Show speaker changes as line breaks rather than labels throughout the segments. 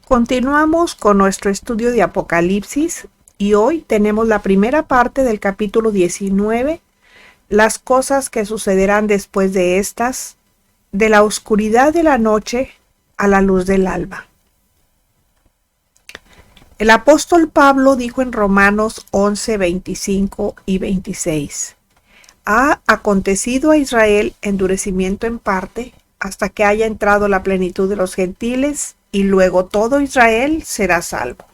Continuamos con nuestro estudio de Apocalipsis y hoy tenemos la primera parte del capítulo 19, las cosas que sucederán después de estas, de la oscuridad de la noche a la luz del alba. El apóstol Pablo dijo en Romanos 11, 25 y 26, ha acontecido a Israel endurecimiento en parte hasta que haya entrado la plenitud de los gentiles y luego todo Israel será salvo.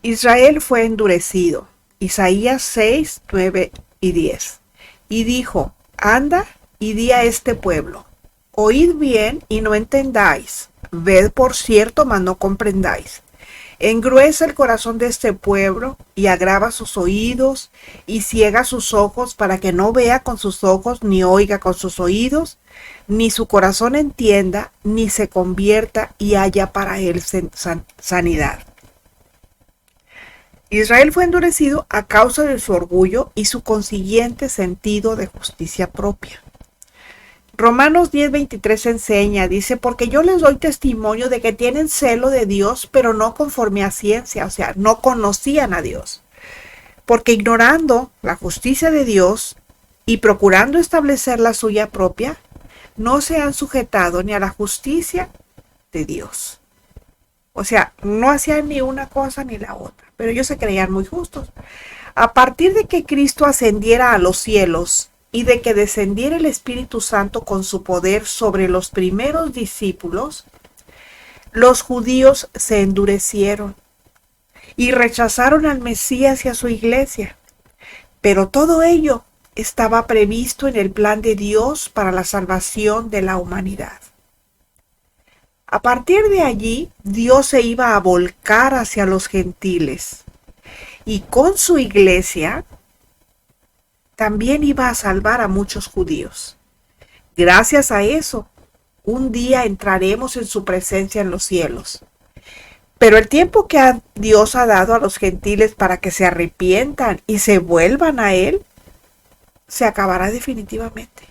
Israel fue endurecido. Isaías 6, 9 y 10. Y dijo, anda y di a este pueblo, oíd bien y no entendáis, ved por cierto, mas no comprendáis. Engruesa el corazón de este pueblo y agrava sus oídos y ciega sus ojos para que no vea con sus ojos ni oiga con sus oídos, ni su corazón entienda, ni se convierta y haya para él sanidad. Israel fue endurecido a causa de su orgullo y su consiguiente sentido de justicia propia. Romanos 10:23 enseña, dice, porque yo les doy testimonio de que tienen celo de Dios, pero no conforme a ciencia, o sea, no conocían a Dios. Porque ignorando la justicia de Dios y procurando establecer la suya propia, no se han sujetado ni a la justicia de Dios. O sea, no hacían ni una cosa ni la otra, pero ellos se creían muy justos. A partir de que Cristo ascendiera a los cielos y de que descendiera el Espíritu Santo con su poder sobre los primeros discípulos, los judíos se endurecieron y rechazaron al Mesías y a su iglesia. Pero todo ello estaba previsto en el plan de Dios para la salvación de la humanidad. A partir de allí, Dios se iba a volcar hacia los gentiles y con su iglesia también iba a salvar a muchos judíos. Gracias a eso, un día entraremos en su presencia en los cielos. Pero el tiempo que Dios ha dado a los gentiles para que se arrepientan y se vuelvan a Él, se acabará definitivamente.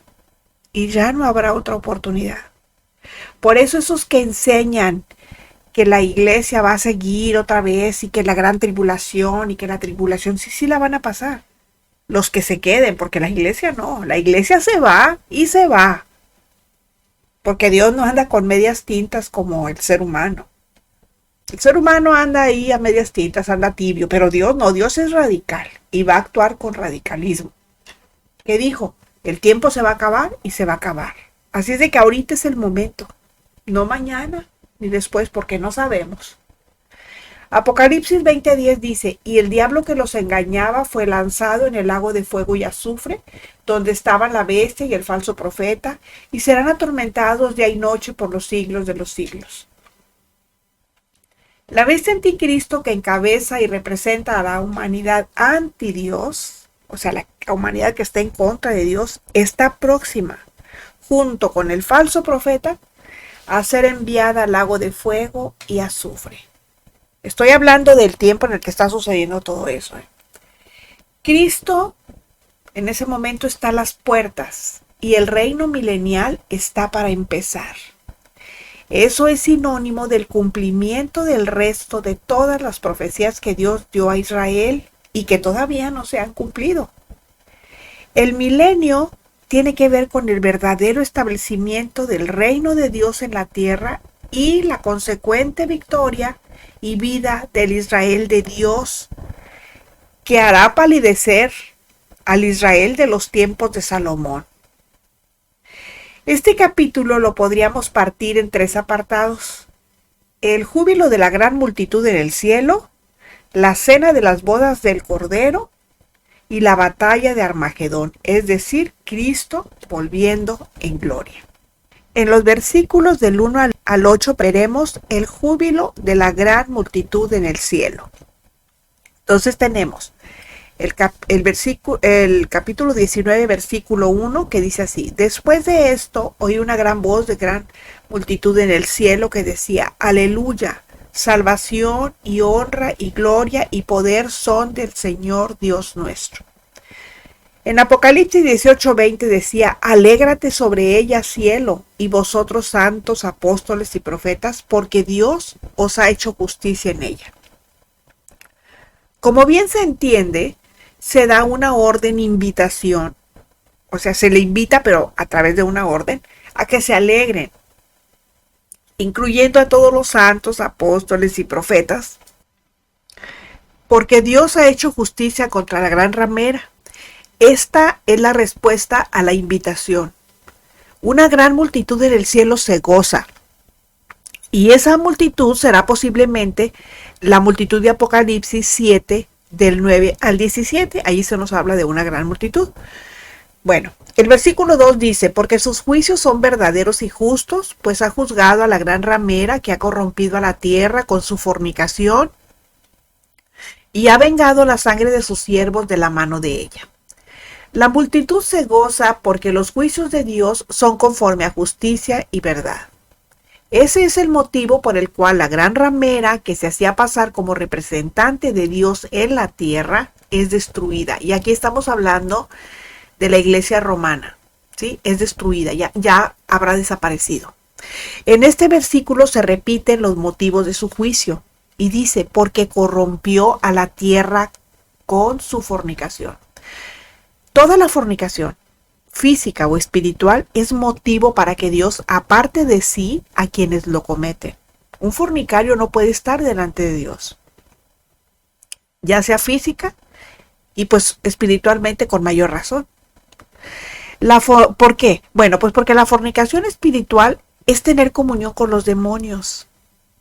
Y ya no habrá otra oportunidad. Por eso esos que enseñan que la iglesia va a seguir otra vez y que la gran tribulación y que la tribulación sí la van a pasar. Los que se queden, porque la iglesia no, la iglesia se va y se va. Porque Dios no anda con medias tintas como el ser humano. El ser humano anda ahí a medias tintas, anda tibio, pero Dios no, Dios es radical y va a actuar con radicalismo. ¿Qué dijo? El tiempo se va a acabar y se va a acabar. Así es de que ahorita es el momento, no mañana ni después, porque no sabemos. Apocalipsis 20:10 dice, y el diablo que los engañaba fue lanzado en el lago de fuego y azufre, donde estaban la bestia y el falso profeta, y serán atormentados día y noche por los siglos de los siglos. La bestia anticristo que encabeza y representa a la humanidad anti Dios, o sea, la humanidad que está en contra de Dios, está próxima, junto con el falso profeta, a ser enviada al lago de fuego y azufre. Estoy hablando del tiempo en el que está sucediendo todo eso. Cristo en ese momento está a las puertas y el reino milenial está para empezar. Eso es sinónimo del cumplimiento del resto de todas las profecías que Dios dio a Israel y que todavía no se han cumplido. El milenio tiene que ver con el verdadero establecimiento del reino de Dios en la tierra y la consecuente victoria y vida del Israel de Dios, que hará palidecer al Israel de los tiempos de Salomón. Este capítulo lo podríamos partir en 3 apartados: el júbilo de la gran multitud en el cielo, la cena de las bodas del Cordero y la batalla de Armagedón, es decir, Cristo volviendo en gloria. En los versículos del 1 al 8 veremos el júbilo de la gran multitud en el cielo. Entonces tenemos el capítulo 19, versículo 1, que dice así: después de esto oí una gran voz de gran multitud en el cielo que decía, aleluya, salvación y honra y gloria y poder son del Señor Dios nuestro. En Apocalipsis 18:20 decía, alégrate sobre ella, cielo, y vosotros santos, apóstoles y profetas, porque Dios os ha hecho justicia en ella. Como bien se entiende, se da una orden invitación, o sea, se le invita, pero a través de una orden, a que se alegren, incluyendo a todos los santos, apóstoles y profetas, porque Dios ha hecho justicia contra la gran ramera. Esta es la respuesta a la invitación. Una gran multitud en el cielo se goza, y esa multitud será posiblemente la multitud de Apocalipsis 7, del 9 al 17. Ahí se nos habla de una gran multitud. Bueno, el versículo 2 dice, porque sus juicios son verdaderos y justos, pues ha juzgado a la gran ramera que ha corrompido a la tierra con su fornicación y ha vengado la sangre de sus siervos de la mano de ella. La multitud se goza porque los juicios de Dios son conforme a justicia y verdad. Ese es el motivo por el cual la gran ramera, que se hacía pasar como representante de Dios en la tierra, es destruida. Y aquí estamos hablando de la iglesia romana, ¿sí? Es destruida, ya habrá desaparecido. En este versículo se repiten los motivos de su juicio y dice, porque corrompió a la tierra con su fornicación. Toda la fornicación, física o espiritual, es motivo para que Dios aparte de sí a quienes lo cometen. Un fornicario no puede estar delante de Dios, ya sea física y pues espiritualmente con mayor razón. ¿Por qué? Bueno, pues porque la fornicación espiritual es tener comunión con los demonios,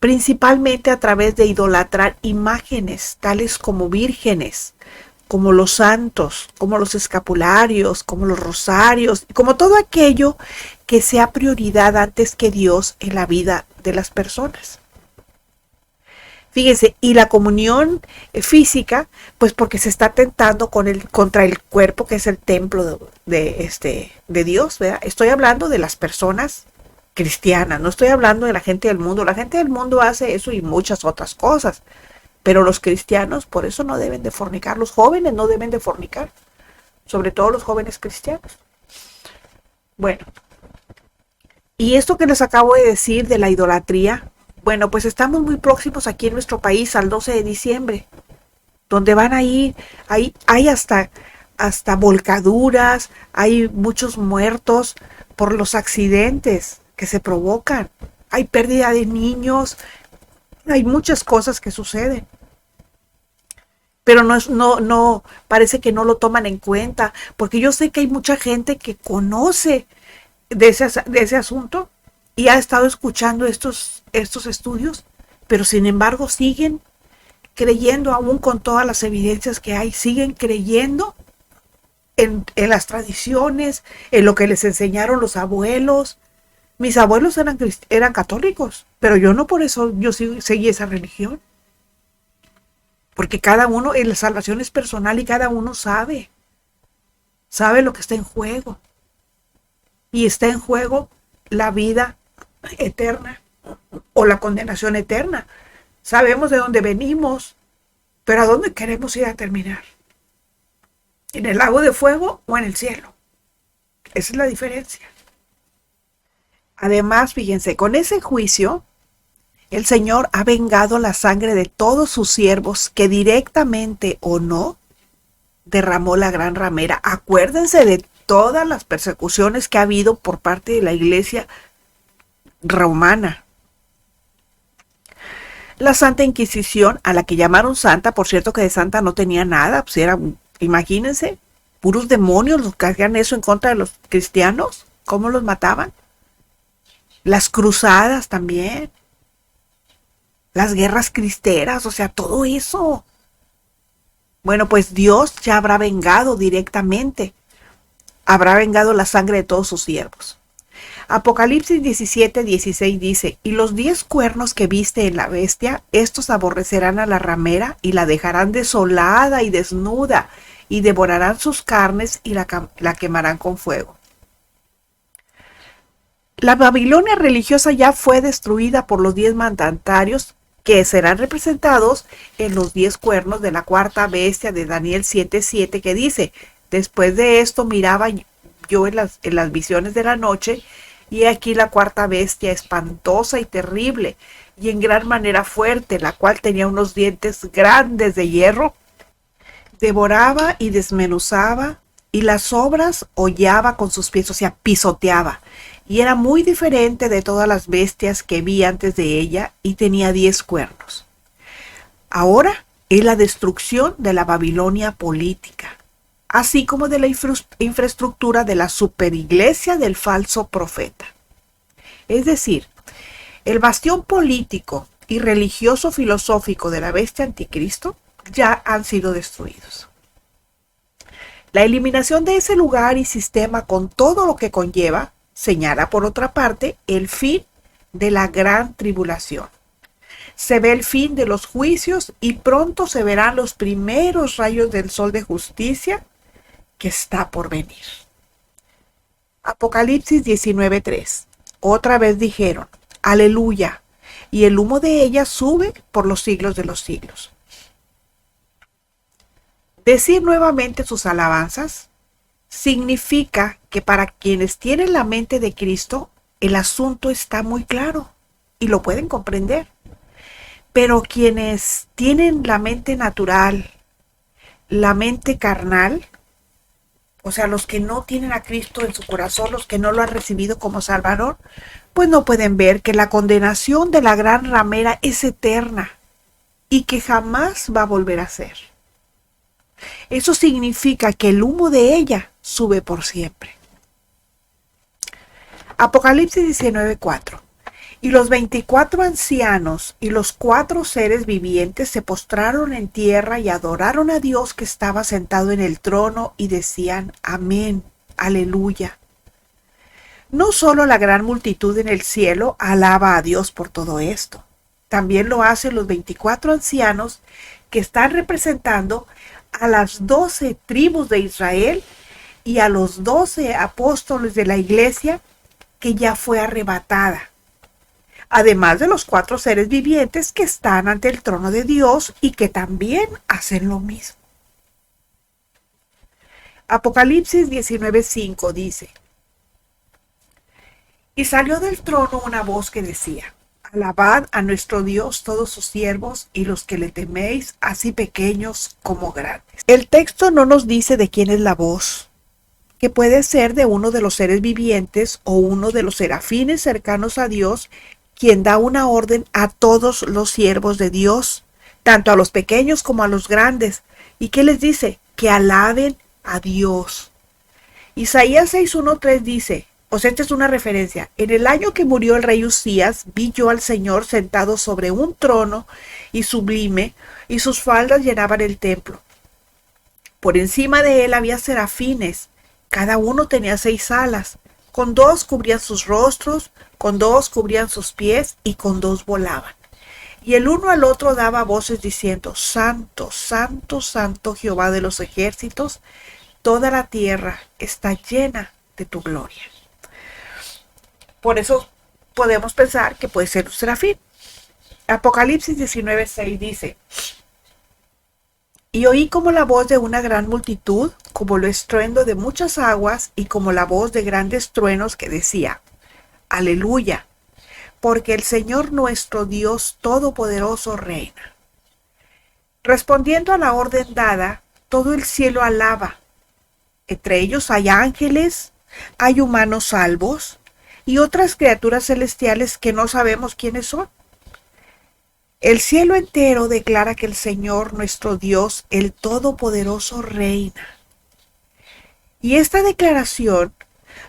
principalmente a través de idolatrar imágenes, tales como vírgenes, como los santos, como los escapularios, como los rosarios, como todo aquello que sea prioridad antes que Dios en la vida de las personas. Fíjense, y la comunión física, pues porque se está tentando contra el cuerpo que es el templo de Dios, ¿verdad? Estoy hablando de las personas cristianas, no estoy hablando de la gente del mundo. La gente del mundo hace eso y muchas otras cosas. Pero los cristianos, por eso no deben de fornicar. Los jóvenes no deben de fornicar. Sobre todo los jóvenes cristianos. Bueno. Y esto que les acabo de decir de la idolatría, bueno, pues estamos muy próximos aquí en nuestro país al 12 de diciembre. Donde van a ir, hay hasta volcaduras, hay muchos muertos por los accidentes que se provocan. Hay pérdida de niños. Hay muchas cosas que suceden. Pero no, parece que no lo toman en cuenta, porque yo sé que hay mucha gente que conoce de ese asunto y ha estado escuchando estos estudios, pero sin embargo siguen creyendo, aún con todas las evidencias que hay, siguen creyendo en las tradiciones, en lo que les enseñaron los abuelos. Mis abuelos eran católicos, pero yo no, por eso yo seguí esa religión. Porque cada uno, la salvación es personal y cada uno sabe lo que está en juego. Y está en juego la vida eterna o la condenación eterna. Sabemos de dónde venimos, pero ¿a dónde queremos ir a terminar? ¿En el lago de fuego o en el cielo? Esa es la diferencia. Además, fíjense, con ese juicio, el Señor ha vengado la sangre de todos sus siervos que directamente o no derramó la gran ramera. Acuérdense de todas las persecuciones que ha habido por parte de la iglesia romana. La Santa Inquisición, a la que llamaron santa, por cierto que de santa no tenía nada, pues imagínense, puros demonios los que hacían eso en contra de los cristianos, cómo los mataban. Las cruzadas también. Las guerras cristeras, o sea, todo eso. Bueno, pues Dios ya habrá vengado directamente. Habrá vengado la sangre de todos sus siervos. Apocalipsis 17:16 dice, y los 10 cuernos que viste en la bestia, estos aborrecerán a la ramera y la dejarán desolada y desnuda, y devorarán sus carnes y la quemarán con fuego. La Babilonia religiosa ya fue destruida por los 10 mandatarios que serán representados en los 10 cuernos de la cuarta bestia de Daniel 7:7, que dice, Después de esto miraba yo en las visiones de la noche, y aquí la cuarta bestia, espantosa y terrible, y en gran manera fuerte, la cual tenía unos dientes grandes de hierro, devoraba y desmenuzaba, y las obras hollaba con sus pies, o sea, pisoteaba. Y era muy diferente de todas las bestias que vi antes de ella, y tenía 10 cuernos. Ahora es la destrucción de la Babilonia política, así como de la infraestructura de la superiglesia del falso profeta. Es decir, el bastión político y religioso filosófico de la bestia anticristo ya han sido destruidos. La eliminación de ese lugar y sistema con todo lo que conlleva señala, por otra parte, el fin de la gran tribulación. Se ve el fin de los juicios y pronto se verán los primeros rayos del sol de justicia que está por venir. Apocalipsis 19:3. Otra vez dijeron, aleluya, y el humo de ella sube por los siglos de los siglos. Decir nuevamente sus alabanzas significa que para quienes tienen la mente de Cristo, el asunto está muy claro y lo pueden comprender. Pero quienes tienen la mente natural, la mente carnal, o sea, los que no tienen a Cristo en su corazón, los que no lo han recibido como Salvador, pues no pueden ver que la condenación de la gran ramera es eterna y que jamás va a volver a ser. Eso significa que el humo de ella sube por siempre. Apocalipsis 19:4. Y los 24 ancianos y los 4 seres vivientes se postraron en tierra y adoraron a Dios que estaba sentado en el trono y decían, amén, aleluya. No solo la gran multitud en el cielo alaba a Dios por todo esto, también lo hacen los 24 ancianos que están representando a las 12 tribus de Israel y a los 12 apóstoles de la iglesia que ya fue arrebatada, además de los 4 seres vivientes que están ante el trono de Dios y que también hacen lo mismo. Apocalipsis 19:5 dice, y salió del trono una voz que decía, alabad a nuestro Dios todos sus siervos y los que le teméis, así pequeños como grandes. El texto no nos dice de quién es la voz, que puede ser de uno de los seres vivientes o uno de los serafines cercanos a Dios, quien da una orden a todos los siervos de Dios, tanto a los pequeños como a los grandes. ¿Y qué les dice? Que alaben a Dios. Isaías 6:1-3 dice, o sea, esta es una referencia, en el año que murió el rey Usías, vi yo al Señor sentado sobre un trono y sublime, y sus faldas llenaban el templo. Por encima de él había serafines, cada uno tenía 6 alas, con 2 cubrían sus rostros, con 2 cubrían sus pies y con 2 volaban. Y el uno al otro daba voces diciendo, Santo, Santo, Santo Jehová de los ejércitos, toda la tierra está llena de tu gloria. Por eso podemos pensar que puede ser un serafín. Apocalipsis 19:6 dice, y oí como la voz de una gran multitud, como el estruendo de muchas aguas y como la voz de grandes truenos que decía, aleluya, porque el Señor nuestro Dios Todopoderoso reina. Respondiendo a la orden dada, todo el cielo alaba. Entre ellos hay ángeles, hay humanos salvos y otras criaturas celestiales que no sabemos quiénes son. El cielo entero declara que el Señor nuestro Dios, el Todopoderoso, reina. Y esta declaración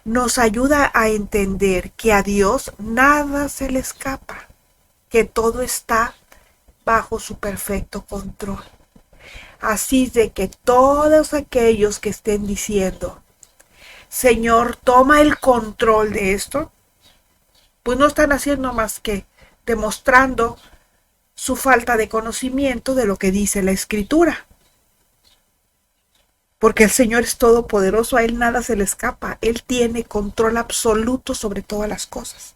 nos ayuda a entender que a Dios nada se le escapa, que todo está bajo su perfecto control. Así de que todos aquellos que estén diciendo, Señor, toma el control de esto, pues no están haciendo más que demostrando su falta de conocimiento de lo que dice la Escritura. Porque el Señor es todopoderoso, a Él nada se le escapa. Él tiene control absoluto sobre todas las cosas.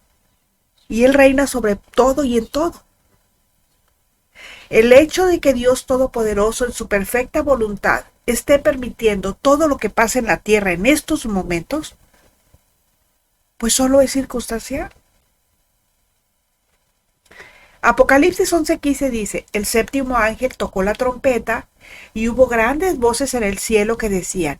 Y Él reina sobre todo y en todo. El hecho de que Dios Todopoderoso, en su perfecta voluntad, esté permitiendo todo lo que pasa en la tierra en estos momentos, pues solo es circunstancial. Apocalipsis 11:15 dice, el séptimo ángel tocó la trompeta y hubo grandes voces en el cielo que decían,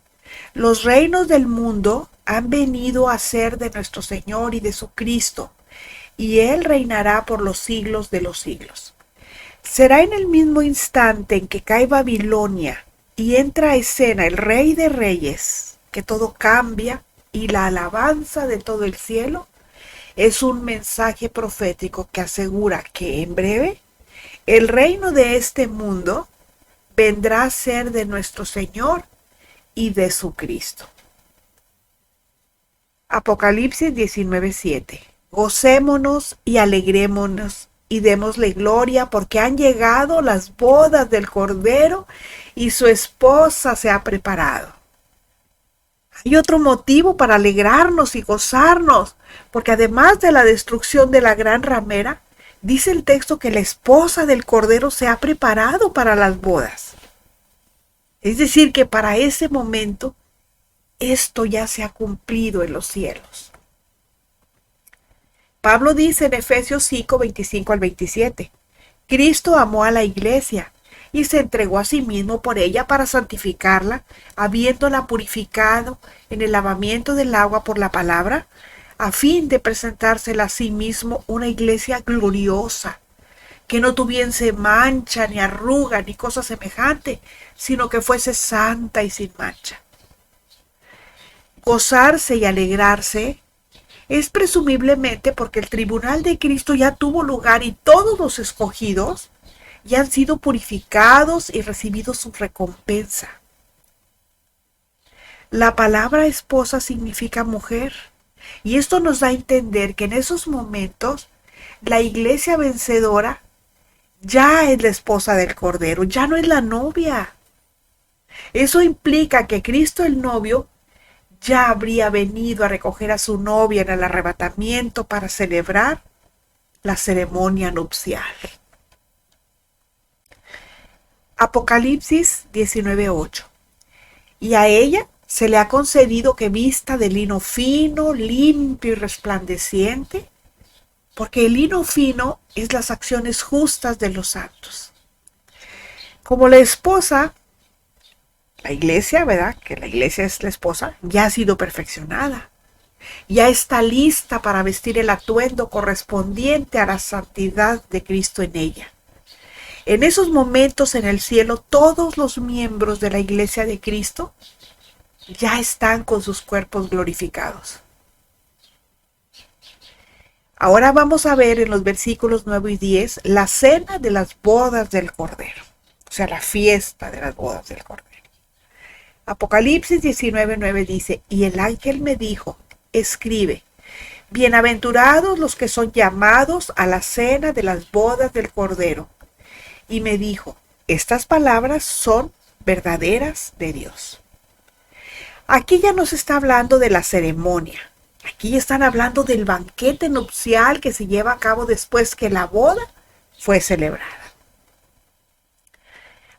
los reinos del mundo han venido a ser de nuestro Señor y de su Cristo, y Él reinará por los siglos de los siglos. Será en el mismo instante en que cae Babilonia y entra a escena el Rey de Reyes, que todo cambia y la alabanza de todo el cielo es un mensaje profético que asegura que en breve el reino de este mundo vendrá a ser de nuestro Señor y de su Cristo. Apocalipsis 19:7. Gocémonos y alegrémonos y démosle gloria porque han llegado las bodas del Cordero y su esposa se ha preparado. Hay otro motivo para alegrarnos y gozarnos, porque además de la destrucción de la gran ramera, dice el texto que la esposa del Cordero se ha preparado para las bodas. Es decir, que para ese momento, esto ya se ha cumplido en los cielos. Pablo dice en Efesios 5, 25 al 27, Cristo amó a la iglesia y se entregó a sí mismo por ella para santificarla, habiéndola purificado en el lavamiento del agua por la palabra, a fin de presentársela a sí mismo una iglesia gloriosa, que no tuviese mancha, ni arruga, ni cosa semejante, sino que fuese santa y sin mancha. Gozarse y alegrarse es presumiblemente porque el tribunal de Cristo ya tuvo lugar y todos los escogidos ya han sido purificados y recibido su recompensa. La palabra esposa significa mujer, y esto nos da a entender que en esos momentos la iglesia vencedora ya es la esposa del Cordero, ya no es la novia. Eso implica que Cristo el novio ya habría venido a recoger a su novia en el arrebatamiento para celebrar la ceremonia nupcial. Apocalipsis 19:8. Y a ella se le ha concedido que vista de lino fino, limpio y resplandeciente, porque el lino fino es las acciones justas de los santos. Como la esposa, la iglesia, ¿verdad? Que la iglesia es la esposa, ya ha sido perfeccionada. Ya está lista para vestir el atuendo correspondiente a la santidad de Cristo en ella. En esos momentos en el cielo, todos los miembros de la iglesia de Cristo ya están con sus cuerpos glorificados. Ahora vamos a ver en los versículos 9 y 10 la cena de las bodas del Cordero, o sea, la fiesta de las bodas del Cordero. Apocalipsis 19:9 dice, y el ángel me dijo, escribe, bienaventurados los que son llamados a la cena de las bodas del Cordero. Y me dijo, estas palabras son verdaderas de Dios. Aquí ya no se está hablando de la ceremonia. Aquí están hablando del banquete nupcial que se lleva a cabo después que la boda fue celebrada.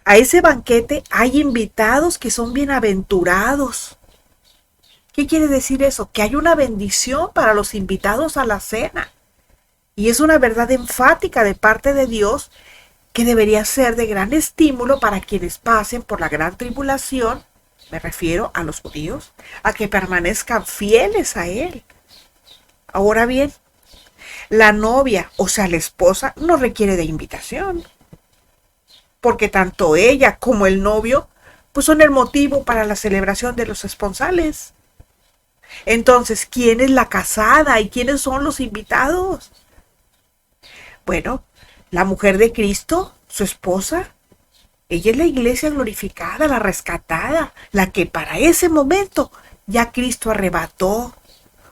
A ese banquete hay invitados que son bienaventurados. ¿Qué quiere decir eso? Que hay una bendición para los invitados a la cena. Y es una verdad enfática de parte de Dios que debería ser de gran estímulo para quienes pasen por la gran tribulación, me refiero a los judíos, a que permanezcan fieles a Él. Ahora bien, la novia, o sea, la esposa, no requiere de invitación, porque tanto ella como el novio, pues son el motivo para la celebración de los esponsales. Entonces, ¿quién es la casada y quiénes son los invitados? Bueno, la mujer de Cristo, su esposa, ella es la iglesia glorificada, la rescatada, la que para ese momento ya Cristo arrebató.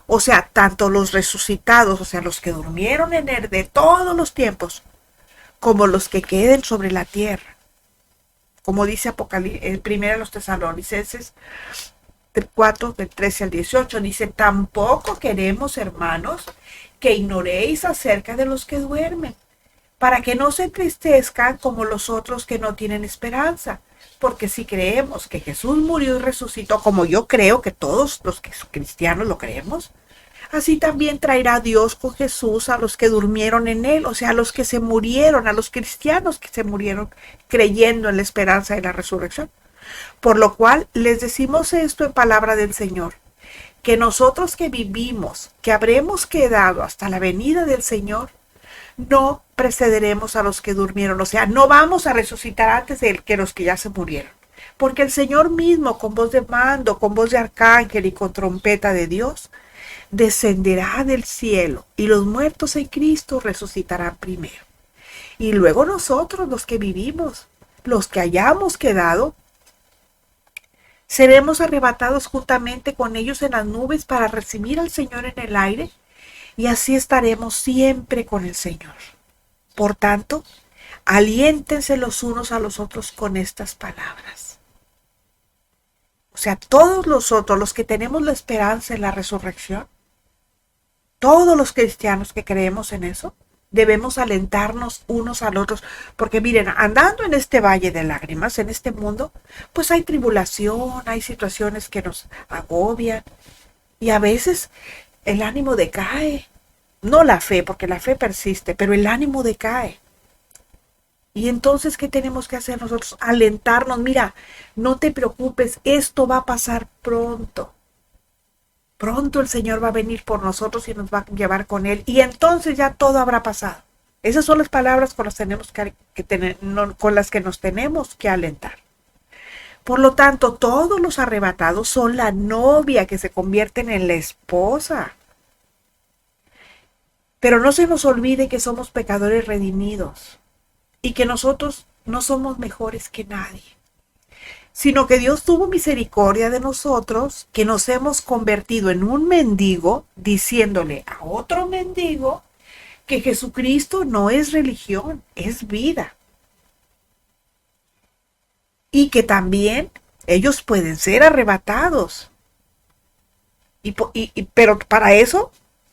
O sea, tanto los resucitados, o sea, los que durmieron en él de todos los tiempos, como los que queden sobre la tierra. Como dice Apocalipsis, primero los Tesalonicenses 4, del 13 al 18, dice, tampoco queremos, hermanos, que ignoréis acerca de los que duermen, para que no se entristezcan como los otros que no tienen esperanza. porque si creemos que Jesús murió y resucitó, como yo creo que todos los cristianos lo creemos, así también traerá Dios con Jesús a los que durmieron en él, o sea, a los que se murieron, a los cristianos que se murieron creyendo en la esperanza de la resurrección. Por lo cual les decimos esto en palabra del Señor, que nosotros que vivimos, que habremos quedado hasta la venida del Señor, no precederemos a los que durmieron, o sea, no vamos a resucitar antes de que los que ya se murieron. Porque el Señor mismo, con voz de mando, con voz de arcángel y con trompeta de Dios, descenderá del cielo y los muertos en Cristo resucitarán primero. Y luego nosotros, los que vivimos, los que hayamos quedado, seremos arrebatados juntamente con ellos en las nubes para recibir al Señor en el aire, y así estaremos siempre con el Señor. Por tanto, aliéntense los unos a los otros con estas palabras. O sea, todos nosotros, los que tenemos la esperanza en la resurrección, todos los cristianos que creemos en eso, debemos alentarnos unos a los otros, porque miren, andando en este valle de lágrimas, en este mundo, pues hay tribulación, hay situaciones que nos agobian, y a veces el ánimo decae, no la fe, porque la fe persiste, pero el ánimo decae. Y entonces, ¿qué tenemos que hacer nosotros? Alentarnos, mira, no te preocupes, esto va a pasar pronto. Pronto el Señor va a venir por nosotros y nos va a llevar con Él. Y entonces ya todo habrá pasado. Esas son las palabras con las, con las que nos tenemos que alentar. Por lo tanto, todos los arrebatados son la novia que se convierten en la esposa. Pero no se nos olvide que somos pecadores redimidos y que nosotros no somos mejores que nadie, sino que Dios tuvo misericordia de nosotros, que nos hemos convertido en un mendigo, diciéndole a otro mendigo que Jesucristo no es religión, es vida. Y que también ellos pueden ser arrebatados. Pero para eso,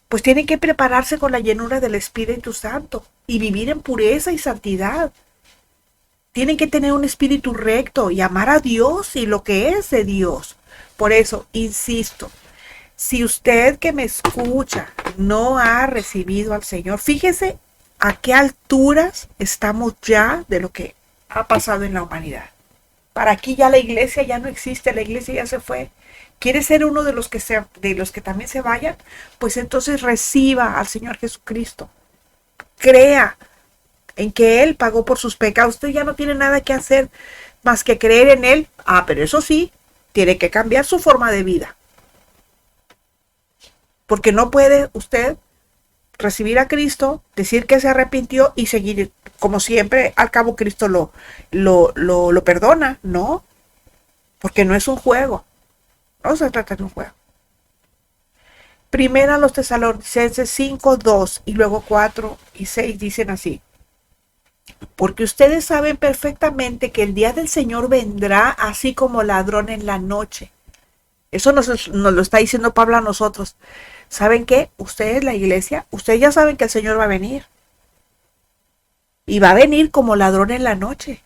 pues tienen que prepararse con la llenura del Espíritu Santo y vivir en pureza y santidad. Tienen que tener un espíritu recto y amar a Dios y lo que es de Dios. Por eso, insisto, si usted que me escucha no ha recibido al Señor, fíjese a qué alturas estamos ya de lo que ha pasado en la humanidad. Para aquí ya la iglesia ya no existe, la iglesia ya se fue. ¿Quiere ser uno de los que también se vayan? Pues entonces reciba al Señor Jesucristo. Crea en que Él pagó por sus pecados. Usted ya no tiene nada que hacer más que creer en Él. Pero eso sí, tiene que cambiar su forma de vida. Porque no puede usted recibir a Cristo, decir que se arrepintió y seguir como siempre. Al cabo Cristo lo perdona, ¿no? Porque no es un juego. No se trata de un juego. Primera a los Tesalonicenses 5:2 y luego 4 y 6 dicen así. Porque ustedes saben perfectamente que el día del Señor vendrá así como ladrón en la noche. Eso nos lo está diciendo Pablo a nosotros. ¿Saben qué? Ustedes, la iglesia, ustedes ya saben que el Señor va a venir. Y va a venir como ladrón en la noche.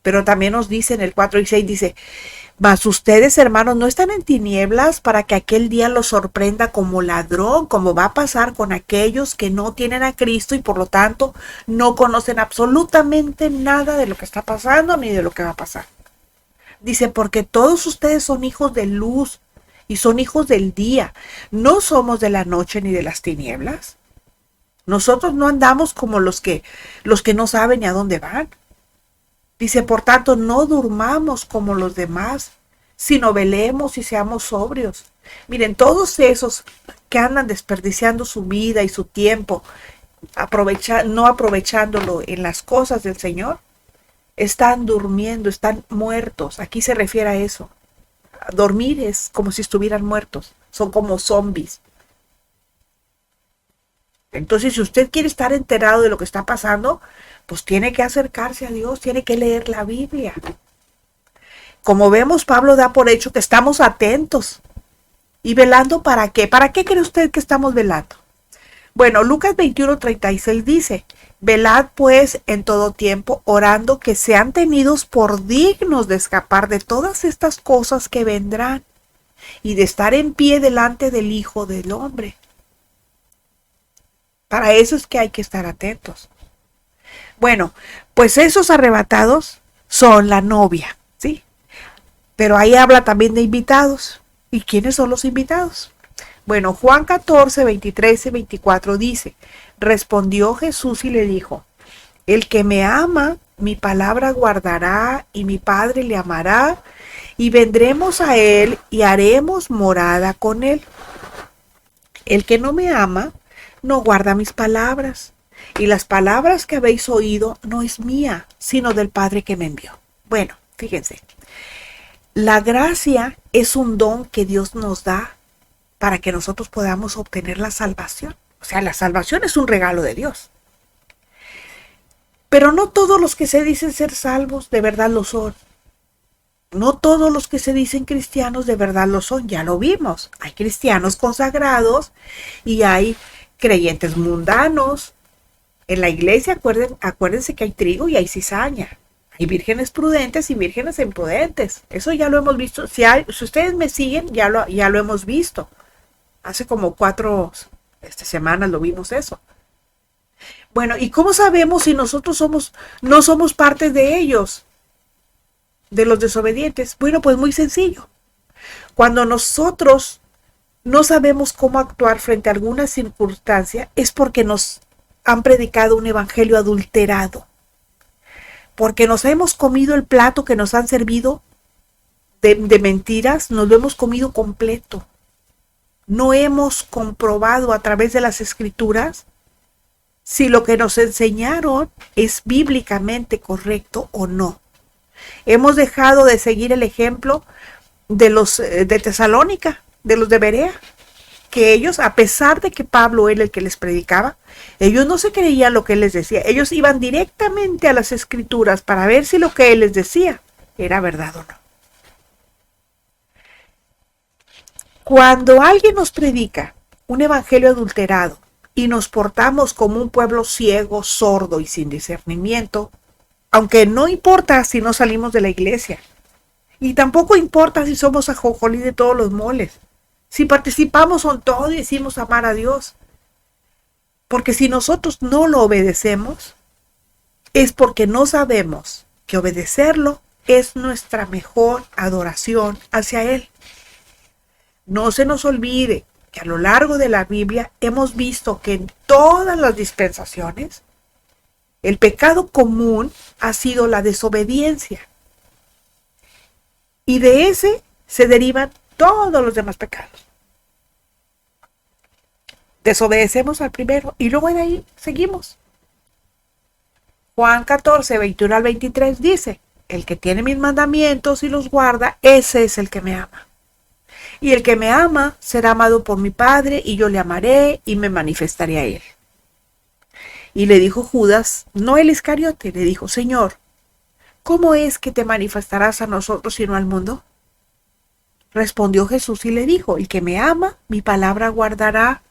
Pero también nos dice en el 4 y 6, dice, mas ustedes, hermanos, no están en tinieblas para que aquel día los sorprenda como ladrón, como va a pasar con aquellos que no tienen a Cristo y por lo tanto no conocen absolutamente nada de lo que está pasando ni de lo que va a pasar. Dice, porque todos ustedes son hijos de luz y son hijos del día. No somos de la noche ni de las tinieblas. Nosotros no andamos como los que no saben ni a dónde van. Dice, por tanto, no durmamos como los demás, sino velemos y seamos sobrios. Miren, todos esos que andan desperdiciando su vida y su tiempo, no aprovechándolo en las cosas del Señor, están durmiendo, están muertos. Aquí se refiere a eso. Dormir es como si estuvieran muertos, son como zombies. Entonces, si usted quiere estar enterado de lo que está pasando, pues tiene que acercarse a Dios, tiene que leer la Biblia. Como vemos, Pablo da por hecho que estamos atentos y velando. ¿Para qué? ¿Para qué cree usted que estamos velando? Bueno, Lucas 21:36 dice, velad pues en todo tiempo, orando que sean tenidos por dignos de escapar de todas estas cosas que vendrán y de estar en pie delante del Hijo del Hombre. Para eso es que hay que estar atentos. Bueno, pues esos arrebatados son la novia, ¿sí? Pero ahí habla también de invitados. ¿Y quiénes son los invitados? Bueno, Juan 14, 23 y 24 dice, respondió Jesús y le dijo, el que me ama, mi palabra guardará y mi Padre le amará y vendremos a él y haremos morada con él. El que no me ama, no guarda mis palabras. Y las palabras que habéis oído no es mía, sino del Padre que me envió. Bueno, fíjense, la gracia es un don que Dios nos da para que nosotros podamos obtener la salvación. O sea, la salvación es un regalo de Dios. Pero no todos los que se dicen ser salvos de verdad lo son. No todos los que se dicen cristianos de verdad lo son, ya lo vimos. Hay cristianos consagrados y hay creyentes mundanos. En la iglesia acuérdense que hay trigo y hay cizaña. Hay vírgenes prudentes y vírgenes imprudentes. Eso ya lo hemos visto. Si ustedes me siguen, ya lo hemos visto. Hace como 4 semanas lo vimos eso. Bueno, ¿y cómo sabemos si nosotros no somos parte de ellos? De los desobedientes. Bueno, pues muy sencillo. Cuando nosotros no sabemos cómo actuar frente a alguna circunstancia, es porque nos han predicado un evangelio adulterado. Porque nos hemos comido el plato que nos han servido de mentiras, nos lo hemos comido completo. No hemos comprobado a través de las escrituras si lo que nos enseñaron es bíblicamente correcto o no. Hemos dejado de seguir el ejemplo de los de Tesalónica, de los de Berea, que ellos, a pesar de que Pablo era el que les predicaba, ellos no se creían lo que él les decía. Ellos iban directamente a las escrituras para ver si lo que él les decía era verdad o no. Cuando alguien nos predica un evangelio adulterado y nos portamos como un pueblo ciego, sordo y sin discernimiento, aunque no importa si no salimos de la iglesia, y tampoco importa si somos ajonjolí de todos los moles, si participamos en todo y decimos amar a Dios, porque si nosotros no lo obedecemos, es porque no sabemos que obedecerlo es nuestra mejor adoración hacia Él. No se nos olvide que a lo largo de la Biblia hemos visto que en todas las dispensaciones el pecado común ha sido la desobediencia. Y de ese se derivan todos los demás pecados. Desobedecemos al primero y luego de ahí seguimos. Juan 14, 21 al 23 dice, el que tiene mis mandamientos y los guarda, ese es el que me ama. Y el que me ama será amado por mi Padre, y yo le amaré y me manifestaré a él. Y le dijo Judas, no el Iscariote, le dijo, Señor, ¿cómo es que te manifestarás a nosotros y no al mundo? Respondió Jesús y le dijo, el que me ama, mi palabra guardará,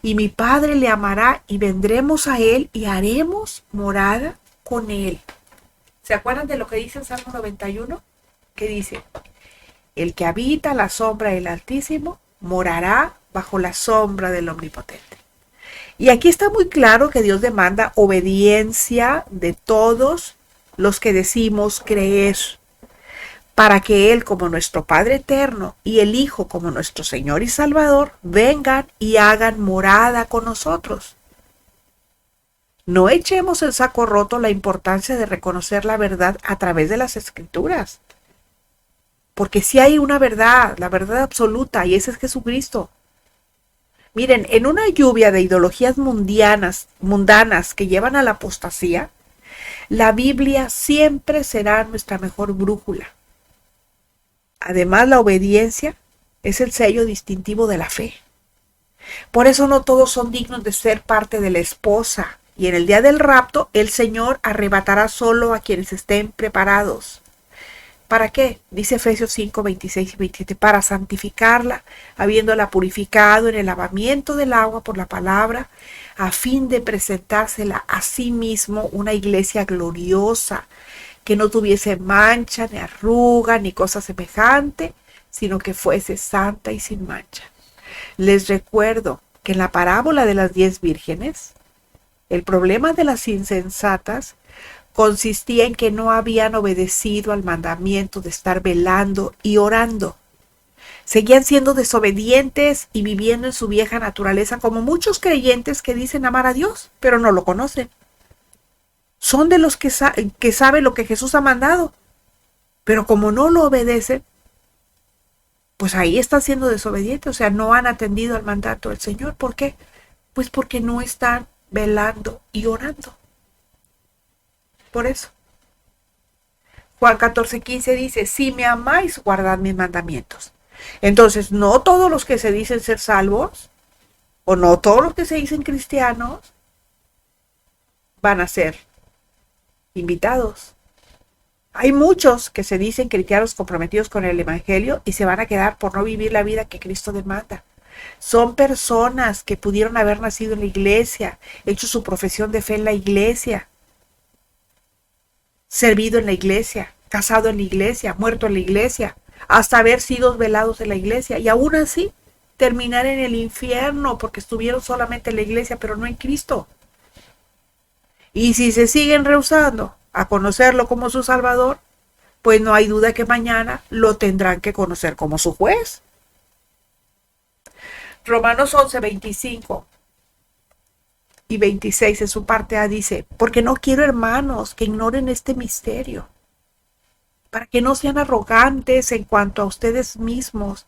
y mi Padre le amará, y vendremos a él y haremos morada con él. ¿Se acuerdan de lo que dice el Salmo 91? Que dice, el que habita la sombra del Altísimo morará bajo la sombra del Omnipotente. Y aquí está muy claro que Dios demanda obediencia de todos los que decimos creer, para que Él, como nuestro Padre eterno, y el Hijo, como nuestro Señor y Salvador, vengan y hagan morada con nosotros. No echemos en saco roto la importancia de reconocer la verdad a través de las Escrituras. Porque si hay una verdad, la verdad absoluta, y ese es Jesucristo. Miren, en una lluvia de ideologías mundanas que llevan a la apostasía, la Biblia siempre será nuestra mejor brújula. Además, la obediencia es el sello distintivo de la fe. Por eso no todos son dignos de ser parte de la esposa. Y en el día del rapto, el Señor arrebatará solo a quienes estén preparados. ¿Para qué? Dice Efesios 5, 26 y 27, para santificarla, habiéndola purificado en el lavamiento del agua por la palabra, a fin de presentársela a sí mismo una iglesia gloriosa, que no tuviese mancha, ni arruga, ni cosa semejante, sino que fuese santa y sin mancha. Les recuerdo que en la parábola de las 10 vírgenes, el problema de las insensatas consistía en que no habían obedecido al mandamiento de estar velando y orando. Seguían siendo desobedientes y viviendo en su vieja naturaleza, como muchos creyentes que dicen amar a Dios, pero no lo conocen. Son de los que saben lo que Jesús ha mandado, pero como no lo obedecen, pues ahí están siendo desobedientes, o sea, no han atendido al mandato del Señor. ¿Por qué? Pues porque no están velando y orando. Por eso. Juan 14:15 dice, si me amáis, guardad mis mandamientos. Entonces, no todos los que se dicen ser salvos, o no todos los que se dicen cristianos, van a ser invitados. Hay muchos que se dicen cristianos comprometidos con el evangelio y se van a quedar por no vivir la vida que Cristo demanda. Son personas que pudieron haber nacido en la iglesia, hecho su profesión de fe en la iglesia, servido en la iglesia, casado en la iglesia, muerto en la iglesia, hasta haber sido velados en la iglesia, y aún así terminar en el infierno porque estuvieron solamente en la iglesia pero no en Cristo. Y si se siguen rehusando a conocerlo como su Salvador, pues no hay duda que mañana lo tendrán que conocer como su juez. Romanos 11, 25 y 26 en su parte A dice, porque no quiero, hermanos, que ignoren este misterio, para que no sean arrogantes en cuanto a ustedes mismos,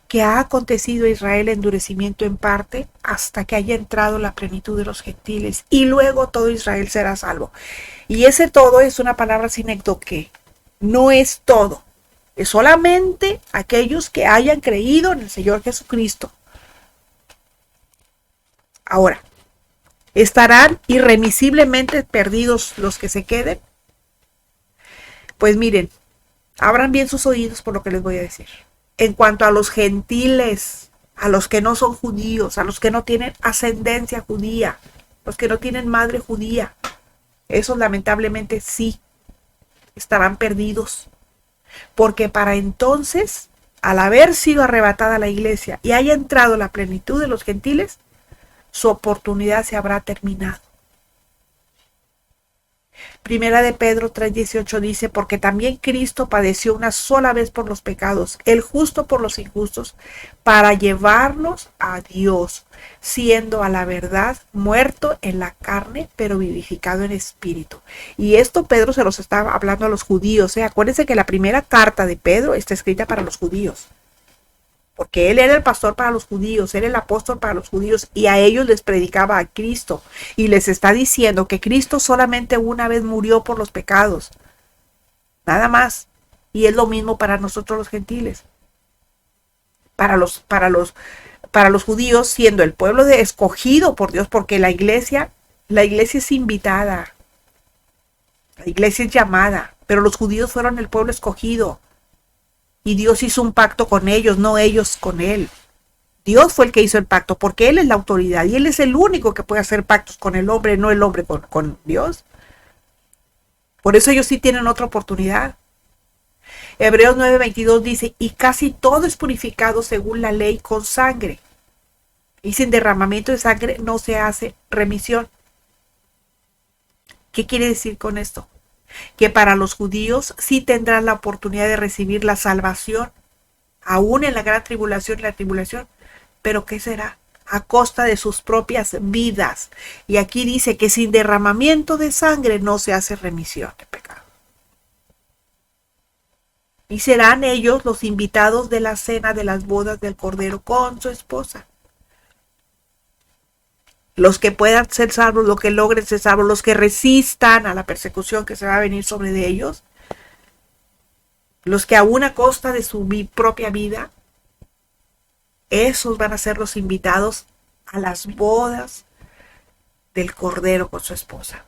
que ha acontecido a Israel endurecimiento en parte hasta que haya entrado la plenitud de los gentiles, y luego todo Israel será salvo. Y ese todo es una palabra sinécdoque, no es todo, es solamente aquellos que hayan creído en el Señor Jesucristo. Ahora, ¿estarán irremisiblemente perdidos los que se queden? Pues miren, abran bien sus oídos por lo que les voy a decir. En cuanto a los gentiles, a los que no son judíos, a los que no tienen ascendencia judía, los que no tienen madre judía, esos lamentablemente sí estarán perdidos. Porque para entonces, al haber sido arrebatada la iglesia y haya entrado la plenitud de los gentiles, su oportunidad se habrá terminado. Primera de Pedro 3:18 dice, porque también Cristo padeció una sola vez por los pecados, el justo por los injustos, para llevarnos a Dios, siendo a la verdad muerto en la carne, pero vivificado en espíritu. Y esto Pedro se los está hablando a los judíos. Acuérdense que la primera carta de Pedro está escrita para los judíos, porque él era el pastor para los judíos, era el apóstol para los judíos, y a ellos les predicaba a Cristo, y les está diciendo que Cristo solamente una vez murió por los pecados, nada más, y es lo mismo para nosotros los gentiles, para los judíos, siendo el pueblo escogido por Dios, porque la iglesia es invitada, la iglesia es llamada, pero los judíos fueron el pueblo escogido. Y Dios hizo un pacto con ellos, no ellos con Él. Dios fue el que hizo el pacto, porque Él es la autoridad y Él es el único que puede hacer pactos con el hombre, no el hombre con Dios. Por eso ellos sí tienen otra oportunidad. Hebreos 9:22 dice, y casi todo es purificado según la ley con sangre. Y sin derramamiento de sangre no se hace remisión. ¿Qué quiere decir con esto? Que para los judíos sí tendrán la oportunidad de recibir la salvación, aún en la gran tribulación y la tribulación, pero ¿qué será? A costa de sus propias vidas. Y aquí dice que sin derramamiento de sangre no se hace remisión de pecado. Y serán ellos los invitados de la cena de las bodas del Cordero con su esposa. Los que puedan ser salvos, los que logren ser salvos, los que resistan a la persecución que se va a venir sobre de ellos, los que aún a costa de su propia vida, esos van a ser los invitados a las bodas del Cordero con su esposa.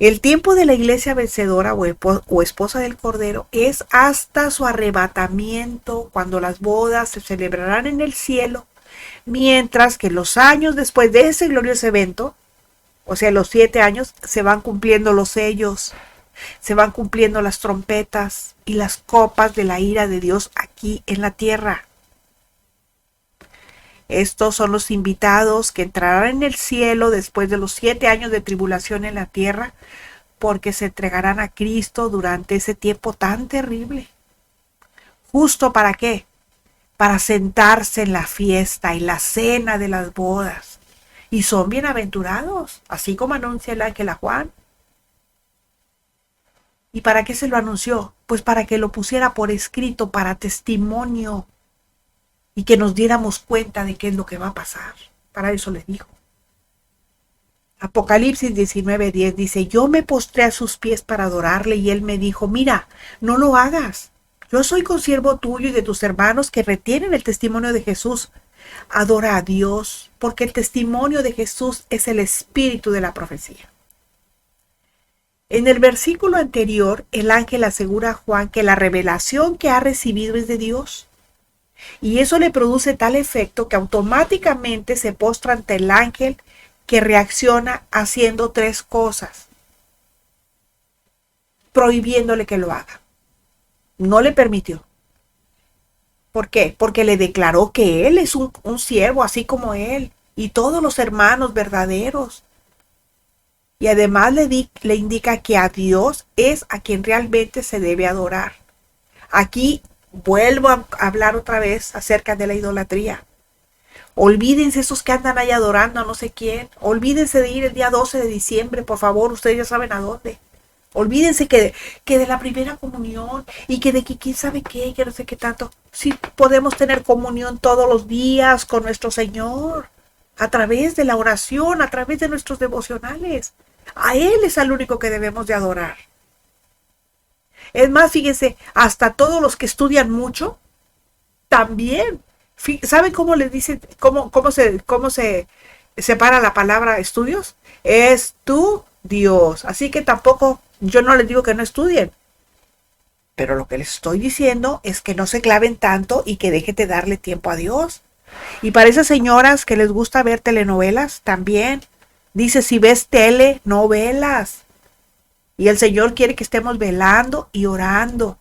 El tiempo de la iglesia vencedora o esposa del Cordero es hasta su arrebatamiento, cuando las bodas se celebrarán en el cielo, mientras que los años después de ese glorioso evento, o sea, los 7 años, se van cumpliendo los sellos, se van cumpliendo las trompetas y las copas de la ira de Dios aquí en la tierra. Estos son los invitados que entrarán en el cielo después de los 7 años de tribulación en la tierra, porque se entregarán a Cristo durante ese tiempo tan terrible. ¿Justo para qué? Para sentarse en la fiesta y la cena de las bodas. Y son bienaventurados, así como anuncia el ángel a Juan. ¿Y para qué se lo anunció? Pues para que lo pusiera por escrito, para testimonio, y que nos diéramos cuenta de qué es lo que va a pasar. Para eso les dijo. Apocalipsis 19:10 dice, yo me postré a sus pies para adorarle y él me dijo, mira, no lo hagas. Yo soy consiervo tuyo y de tus hermanos que retienen el testimonio de Jesús. Adora a Dios, porque el testimonio de Jesús es el espíritu de la profecía. En el versículo anterior, el ángel asegura a Juan que la revelación que ha recibido es de Dios. Y eso le produce tal efecto que automáticamente se postra ante el ángel, que reacciona haciendo 3 cosas, prohibiéndole que lo haga. No le permitió. ¿Por qué? Porque le declaró que él es un siervo, así como él, y todos los hermanos verdaderos. Y además le indica que a Dios es a quien realmente se debe adorar. Aquí vuelvo a hablar otra vez acerca de la idolatría. Olvídense esos que andan ahí adorando a no sé quién. Olvídense de ir el día 12 de diciembre, por favor, ustedes ya saben a dónde. Olvídense que de la primera comunión y que de que quién sabe qué, que no sé qué tanto. Sí podemos tener comunión todos los días con nuestro Señor, a través de la oración, a través de nuestros devocionales. A Él es al único que debemos de adorar. Es más, fíjense, hasta todos los que estudian mucho, también. ¿Saben cómo les dicen, cómo se separa la palabra estudios? Es tu Dios. Así que tampoco, yo no les digo que no estudien. Pero lo que les estoy diciendo es que no se claven tanto y que dejen de darle tiempo a Dios. Y para esas señoras que les gusta ver telenovelas, también. Dice, si ves tele, no velas. Y el Señor quiere que estemos velando y orando.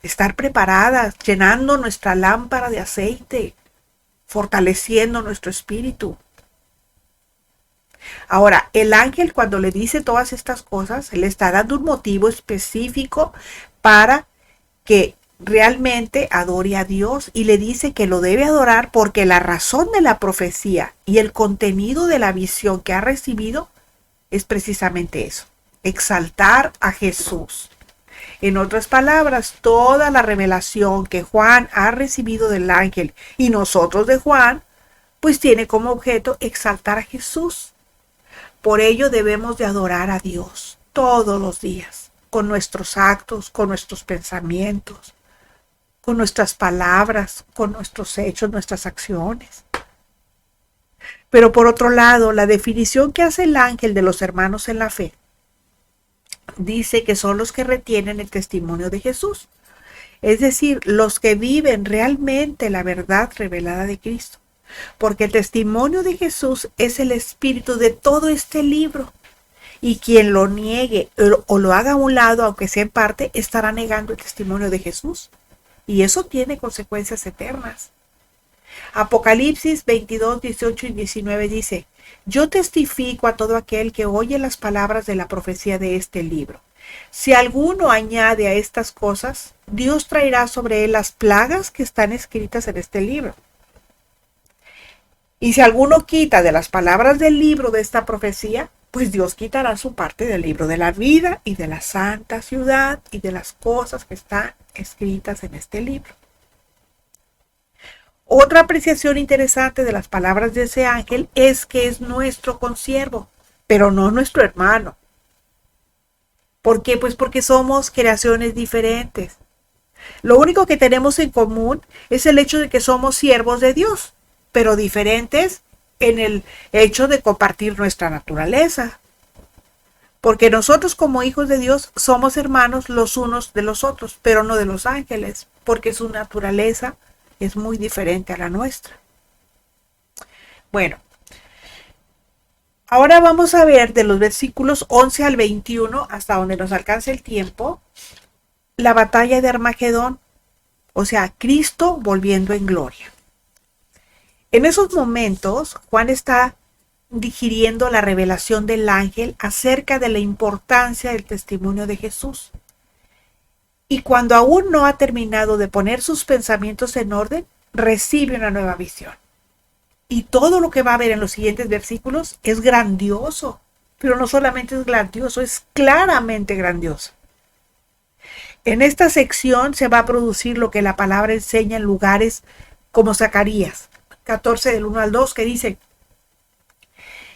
Estar preparadas, llenando nuestra lámpara de aceite, fortaleciendo nuestro espíritu. Ahora, el ángel cuando le dice todas estas cosas, le está dando un motivo específico para que realmente adore a Dios y le dice que lo debe adorar porque la razón de la profecía y el contenido de la visión que ha recibido es precisamente eso, exaltar a Jesús. En otras palabras, toda la revelación que Juan ha recibido del ángel y nosotros de Juan, pues tiene como objeto exaltar a Jesús. Por ello debemos de adorar a Dios todos los días, con nuestros actos, con nuestros pensamientos, con nuestras palabras, con nuestros hechos, nuestras acciones. Pero por otro lado, la definición que hace el ángel de los hermanos en la fe dice que son los que retienen el testimonio de Jesús, es decir, los que viven realmente la verdad revelada de Cristo, porque el testimonio de Jesús es el espíritu de todo este libro, y quien lo niegue o lo haga a un lado, aunque sea en parte, estará negando el testimonio de Jesús, y eso tiene consecuencias eternas. Apocalipsis 22, 18 y 19 dice, yo testifico a todo aquel que oye las palabras de la profecía de este libro. Si alguno añade a estas cosas, Dios traerá sobre él las plagas que están escritas en este libro. Y si alguno quita de las palabras del libro de esta profecía, pues Dios quitará su parte del libro de la vida y de la santa ciudad y de las cosas que están escritas en este libro. Otra apreciación interesante de las palabras de ese ángel es que es nuestro consiervo, pero no nuestro hermano. ¿Por qué? Pues porque somos creaciones diferentes. Lo único que tenemos en común es el hecho de que somos siervos de Dios, pero diferentes en el hecho de compartir nuestra naturaleza. Porque nosotros como hijos de Dios somos hermanos los unos de los otros, pero no de los ángeles, porque su naturaleza es muy diferente a la nuestra. Bueno, ahora vamos a ver de los versículos 11 al 21, hasta donde nos alcance el tiempo, la batalla de Armagedón, o sea, Cristo volviendo en gloria. En esos momentos, Juan está digiriendo la revelación del ángel acerca de la importancia del testimonio de Jesús. Y cuando aún no ha terminado de poner sus pensamientos en orden, recibe una nueva visión. Y todo lo que va a ver en los siguientes versículos es grandioso, pero no solamente es grandioso, es claramente grandioso. En esta sección se va a producir lo que la palabra enseña en lugares como Zacarías 14 del 1 al 2, que dice: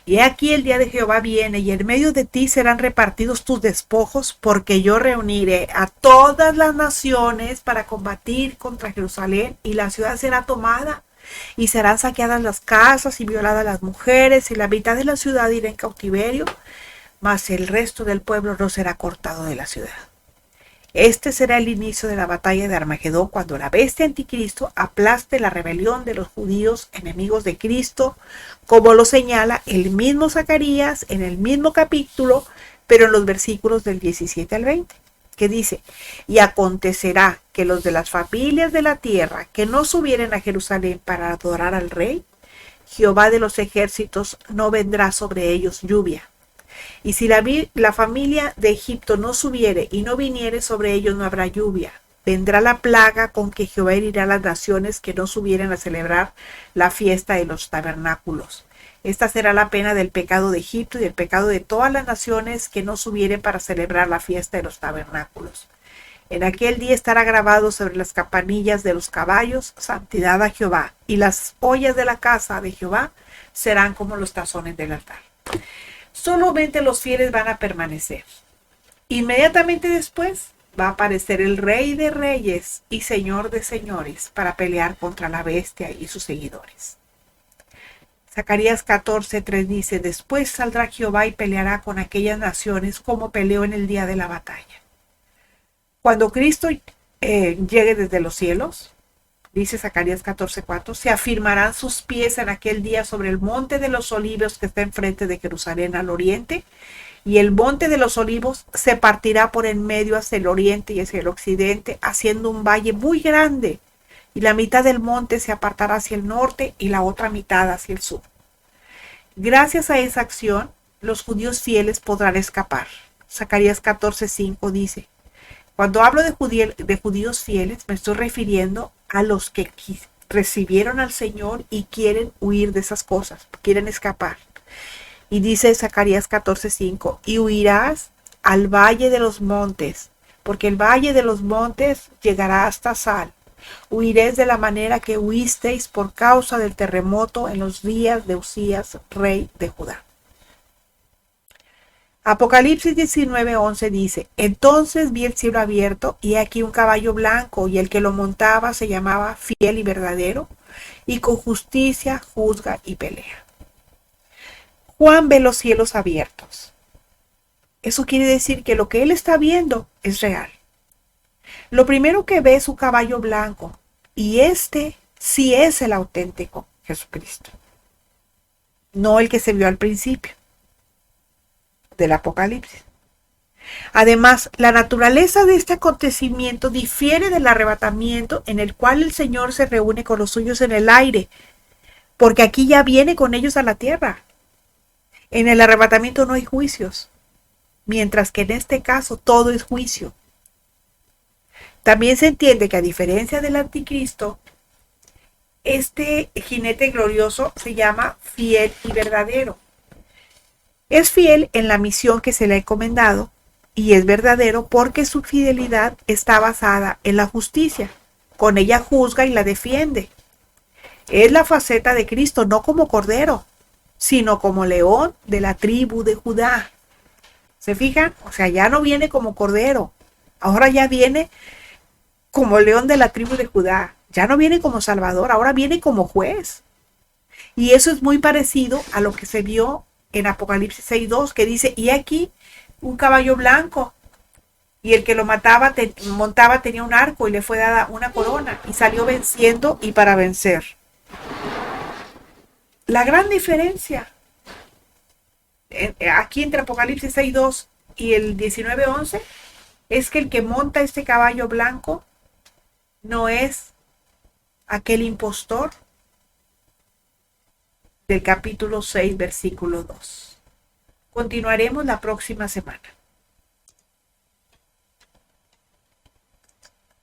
y aquí el día de Jehová viene, y en medio de ti serán repartidos tus despojos, porque yo reuniré a todas las naciones para combatir contra Jerusalén, y la ciudad será tomada, y serán saqueadas las casas y violadas las mujeres, y la mitad de la ciudad irá en cautiverio, mas el resto del pueblo no será cortado de la ciudad. Este será el inicio de la batalla de Armagedón, cuando la bestia anticristo aplaste la rebelión de los judíos enemigos de Cristo, como lo señala el mismo Zacarías en el mismo capítulo, pero en los versículos del 17 al 20, que dice: y acontecerá que los de las familias de la tierra que no subieren a Jerusalén para adorar al rey, Jehová de los ejércitos no vendrá sobre ellos lluvia. Y si la familia de Egipto no subiere y no viniere sobre ellos, no habrá lluvia. Vendrá la plaga con que Jehová herirá a las naciones que no subieren a celebrar la fiesta de los tabernáculos. Esta será la pena del pecado de Egipto y del pecado de todas las naciones que no subieren para celebrar la fiesta de los tabernáculos. En aquel día estará grabado sobre las campanillas de los caballos: santidad a Jehová, y las ollas de la casa de Jehová serán como los tazones del altar. Solamente los fieles van a permanecer. Inmediatamente después va a aparecer el Rey de Reyes y Señor de Señores para pelear contra la bestia y sus seguidores. Zacarías 14:3 dice: después saldrá Jehová y peleará con aquellas naciones como peleó en el día de la batalla. Cuando Cristo llegue desde los cielos, dice Zacarías 14:4, se afirmarán sus pies en aquel día sobre el monte de los olivos que está enfrente de Jerusalén al oriente, y el monte de los olivos se partirá por en medio hacia el oriente y hacia el occidente, haciendo un valle muy grande, y la mitad del monte se apartará hacia el norte y la otra mitad hacia el sur. Gracias a esa acción, los judíos fieles podrán escapar. Zacarías 14:5 dice: cuando hablo de judíos fieles, me estoy refiriendo a los que recibieron al Señor y quieren huir de esas cosas, quieren escapar. Y dice Zacarías 14:5, y huirás al valle de los montes, porque el valle de los montes llegará hasta Sal. Huiréis de la manera que huisteis por causa del terremoto en los días de Usías, rey de Judá. Apocalipsis 19:11 dice: entonces vi el cielo abierto, y aquí un caballo blanco, y el que lo montaba se llamaba Fiel y Verdadero, y con justicia juzga y pelea. Juan ve los cielos abiertos. Eso quiere decir que lo que él está viendo es real. Lo primero que ve es un caballo blanco, y este sí es el auténtico Jesucristo, no el que se vio al principio del Apocalipsis. Además, la naturaleza de este acontecimiento difiere del arrebatamiento, en el cual el Señor se reúne con los suyos en el aire, porque aquí ya viene con ellos a la tierra. En el arrebatamiento no hay juicios, mientras que en este caso todo es juicio. También se entiende que, a diferencia del anticristo, este jinete glorioso se llama fiel y verdadero. Es fiel en la misión que se le ha encomendado, y es verdadero porque su fidelidad está basada en la justicia. Con ella juzga y la defiende. Es la faceta de Cristo, no como cordero, sino como león de la tribu de Judá. ¿Se fijan? O sea, ya no viene como cordero, ahora ya viene como león de la tribu de Judá. Ya no viene como salvador, ahora viene como juez. Y eso es muy parecido a lo que se vio en Apocalipsis 6:2, que dice: y aquí un caballo blanco y el que lo montaba tenía un arco y le fue dada una corona y salió venciendo y para vencer. La gran diferencia aquí entre Apocalipsis 6:2 y el 19:11 es que el que monta este caballo blanco no es aquel impostor del capítulo 6, versículo 2. Continuaremos la próxima semana.